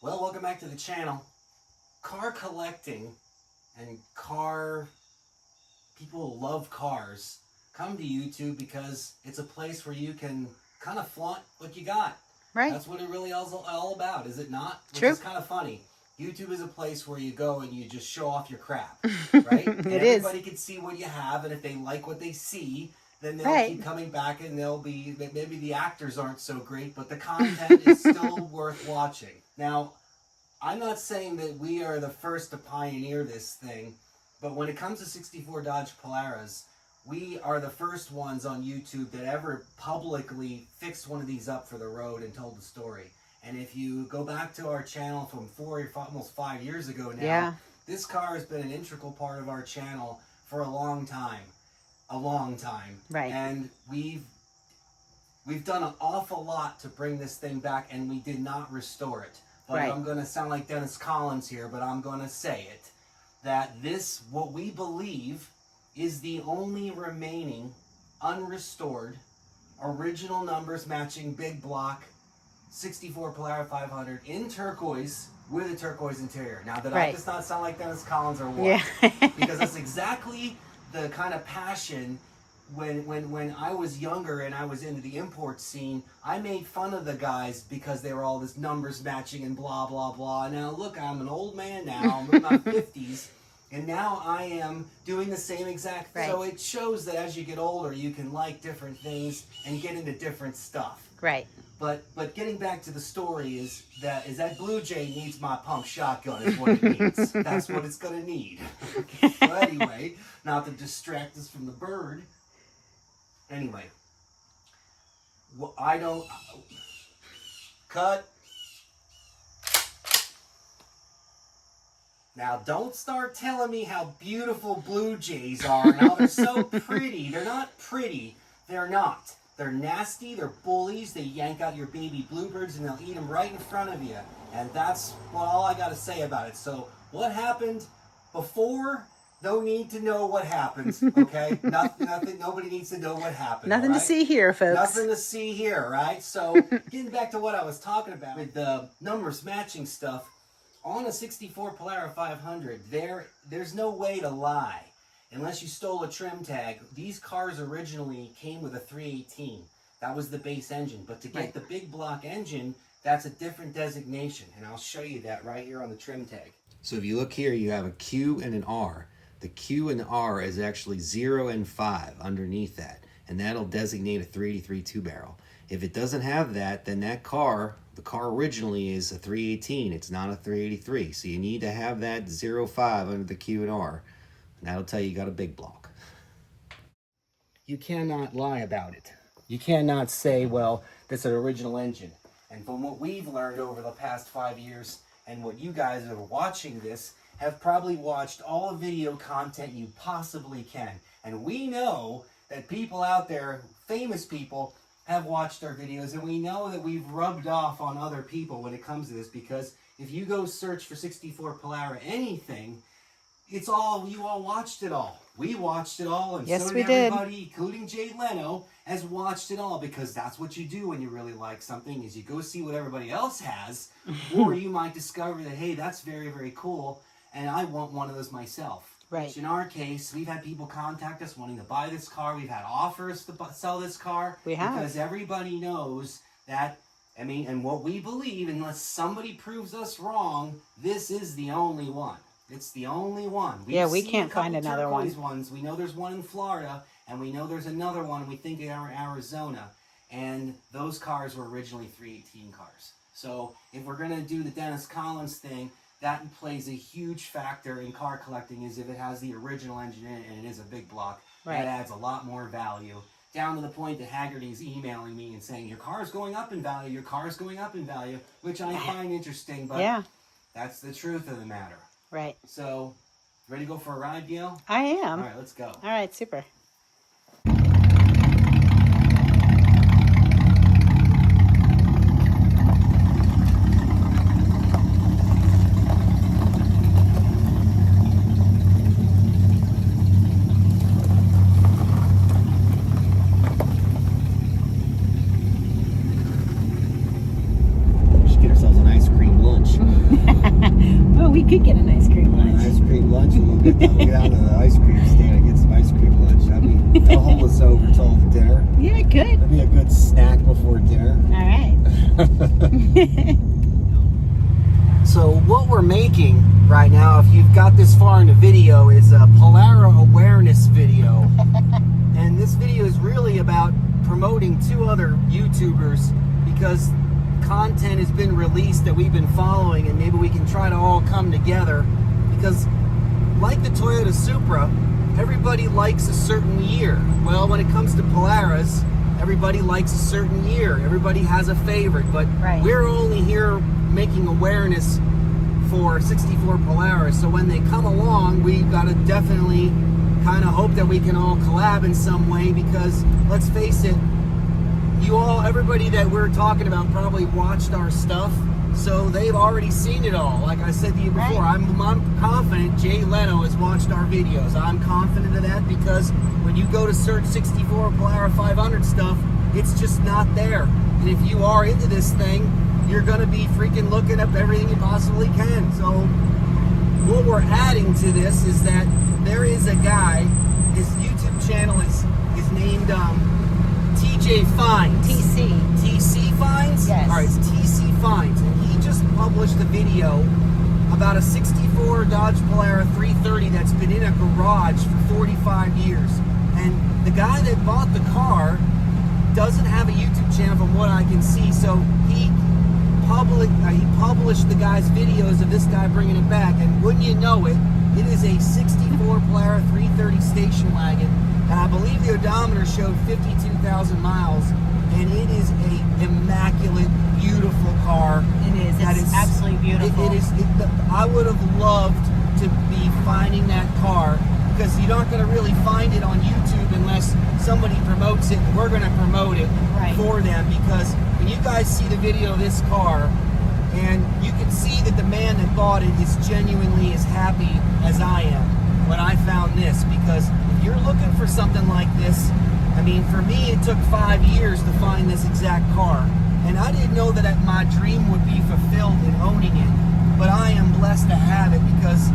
Well, welcome back to the channel. Car collecting and people who love cars come to YouTube because it's a place where you can kind of flaunt what you got. Right. That's what it really is all about, is it not? True. Which is kind of funny. YouTube is a place where you go and you just show off your crap, right? And everybody can see what you have, and if they like what they see, then they'll keep coming back, and maybe the actors aren't so great, but the content is still worth watching. Now, I'm not saying that we are the first to pioneer this thing, but when it comes to 64 Dodge Polaras, we are the first ones on YouTube that ever publicly fixed one of these up for the road and told the story. And if you go back to our channel from almost 5 years ago now, this car has been an integral part of our channel for a long time. Right. And we've done an awful lot to bring this thing back, and we did not restore it. But I'm going to sound like Dennis Collins here, but I'm going to say it, that this, what we believe, is the only remaining unrestored original numbers matching big block 64 Polara 500 in turquoise with a turquoise interior. Now, that does not sound like Dennis Collins or what? Yeah. Because that's exactly the kind of passion. When I was younger and I was into the import scene, I made fun of the guys because they were all this numbers matching and blah, blah, blah. Now, look, I'm an old man now. I'm in my 50s. And now I am doing the same exact thing. So it shows that as you get older, you can like different things and get into different stuff. Right. But getting back to the story is that Blue Jay needs my pump shotgun is what it needs. That's what it's going to need. So anyway, not to distract us from the bird. Anyway, well, cut. Now, don't start telling me how beautiful Blue Jays are and how they're so pretty. They're not pretty. They're not. They're nasty. They're bullies. They yank out your baby bluebirds and they'll eat them right in front of you. And that's all I got to say about it. So, what happened before? No need to know what happens, okay? Nothing. Nobody needs to know what happened. Nothing to see here, folks. Nothing to see here, right? So, getting back to what I was talking about with the numbers matching stuff, on a 64 Polara 500, there's no way to lie unless you stole a trim tag. These cars originally came with a 318. That was the base engine. But to get the big block engine, that's a different designation. And I'll show you that right here on the trim tag. So if you look here, you have a Q and an R. The Q and R is actually 0 and 5 underneath that. And that'll designate a 383 two-barrel. If it doesn't have that, then that car, the car originally is a 318. It's not a 383. So you need to have that 05 under the Q and R. And that'll tell you got a big block. You cannot lie about it. You cannot say, well, this is an original engine. And from what we've learned over the past 5 years, and what you guys are watching this, have probably watched all the video content you possibly can. And we know that people out there, famous people, have watched our videos, and we know that we've rubbed off on other people when it comes to this, because if you go search for 64 Polara anything, you all watched it all. We watched it all, and so did everybody, including Jay Leno, has watched it all, because that's what you do when you really like something, is you go see what everybody else has, or you might discover that, hey, that's very, very cool, and I want one of those myself. Right. Which in our case, we've had people contact us wanting to buy this car. We've had offers to sell this car. We have. Because everybody knows that, and what we believe, unless somebody proves us wrong, this is the only one. It's the only one. We can't find another one. Ones. We know there's one in Florida, and we know there's another one, we think, in Arizona. And those cars were originally 318 cars. So if we're going to do the Dennis Collins thing, that plays a huge factor in car collecting, is if it has the original engine in it and it is a big block. That adds a lot more value. Down to the point that Haggerty's emailing me and saying, your car's going up in value, your car's going up in value, which I find interesting, but that's the truth of the matter. Right. So, ready to go for a ride, Gail? I am. All right, let's go. All right, super. Get ourselves an ice cream lunch. could get an ice cream lunch. Ice cream lunch, and we'll get down to the ice cream stand and get some ice cream lunch. That'll hold us over till the dinner. Yeah, it could. That'd be a good snack before dinner. All right. So what we're making right now, if you've got this far in the video, is a Polara awareness video. And this video is really about promoting 2 other YouTubers because content has been released that we've been following, and maybe we can try to all come together. Because like the Toyota Supra, everybody likes a certain year. Well, when it comes to Polaras, everybody likes a certain year. Everybody has a favorite, but we're only here making awareness for 64 Polaras. So when they come along, we've got to definitely kind of hope that we can all collab in some way, because let's face it, everybody that we're talking about probably watched our stuff, so they've already seen it all. Like I said to you before, I'm confident Jay Leno has watched our videos. I'm confident of that because when you go to search 64 Polara 500 stuff, it's just not there. And if you are into this thing, you're going to be freaking looking up everything you possibly can. So what we're adding to this is that there is a guy, his YouTube channel is named TJ Finds. TC Finds? Yes. All right, it's TC Finds. And he just published a video about a 64 Dodge Polara 330 that's been in a garage for 45 years. And the guy that bought the car doesn't have a YouTube channel from what I can see, so he published the guy's videos of this guy bringing it back, and wouldn't you know it, it is a 64 Polara 330 station wagon, and I believe the odometer showed 52,000 miles, and it is a immaculate, beautiful car. It is. It's absolutely beautiful. I would have loved to be finding that car, because you're not going to really find it on YouTube unless somebody promotes it, and we're going to promote it for them, because when you guys see the video of this car, and you can see that the man that bought it is genuinely as happy as I am when I found this, because if you're looking for something like this, I mean, for me, it took 5 years to find this exact car, and I didn't know that my dream would be fulfilled in owning it, but I am blessed to have it, because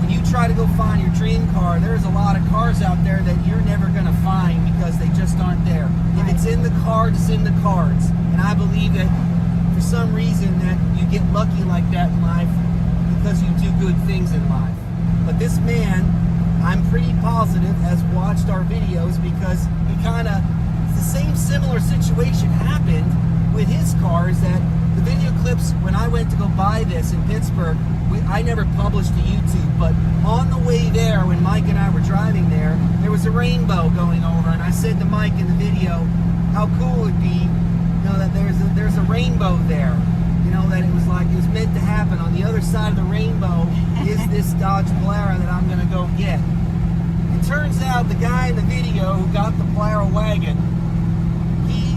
when you try to go find your dream car, there's a lot of cars out there that you're never going to find because they just aren't there. If it's in the cards, it's in the cards. And I believe that for some reason that you get lucky like that in life because you do good things in life. But this man, I'm pretty positive, has watched our videos, because he the same similar situation happened with his cars, that the video clips, when I went to go buy this in Pittsburgh, I never published to YouTube, but on the way there, when Mike and I were driving there was a rainbow going over, and I said to Mike in the video how cool it would be, that there's a rainbow there, that it was meant to happen. On the other side of the rainbow is this Dodge Polara that I'm going to go get. It turns out the guy in the video who got the Polara wagon, he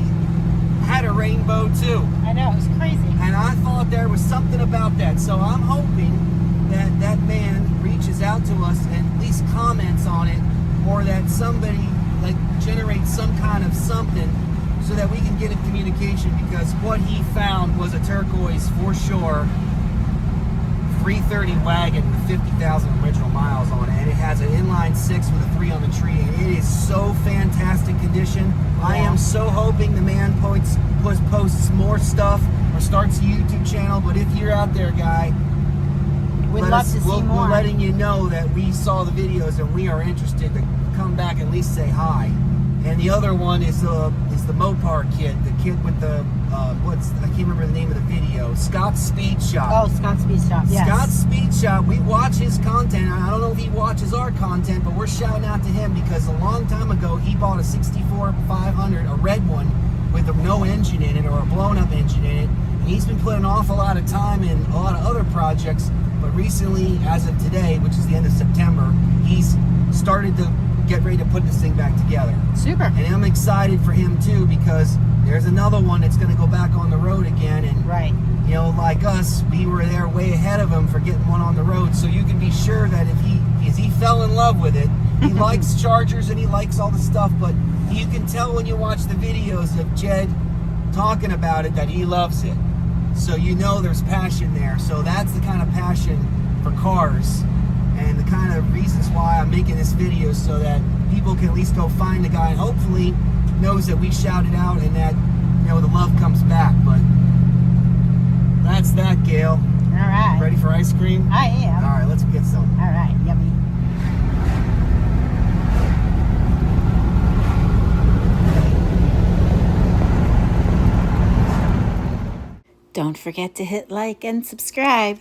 had a rainbow too. I know, it was crazy. And I thought there was something about that. So I'm hoping that that man reaches out to us and at least comments on it, or that somebody generates some kind of something so that we can get in communication, because what he found was a turquoise, for sure, 330 wagon with 50,000 original miles on it, and it has an inline 6 with a 3 on the tree, and it is so fantastic condition. Yeah. I am so hoping the man posts more stuff or starts a YouTube channel. But if you're out there, guy, we'd love to see more. We're letting you know that we saw the videos and we are interested to come back and at least say hi. And the other one is the Mopar kid, the kid with the I can't remember the name of the video. Scott's Speed Shop. Oh, Scott's Speed Shop. Yes. Scott's Speed Shop. We watch his content. I don't know if he watches our content, but we're shouting out to him because a long time ago he bought a 64 500, a red one with no engine in it, or a blown up engine in it. And he's been putting an awful lot of time in a lot of other projects, but recently, as of today, which is the end of September, he's started to get ready to put this thing back together. Super. And I'm excited for him too, because there's another one that's going to go back on the road again. And right. You know, like us, we were there way ahead of him for getting one on the road. So you can be sure that if he fell in love with it, he likes Chargers and he likes all the stuff, but you can tell when you watch the videos of Jed talking about it that he loves it. So you know there's passion there. So that's the kind of passion for cars, and the kind of reasons why I'm making this video, so that people can at least go find the guy and hopefully knows that we shouted out and that, you know, the love comes back. But that's that, Gail. All right. Ready for ice cream? I am. All right, let's get some. All right, yummy. Don't forget to hit like and subscribe.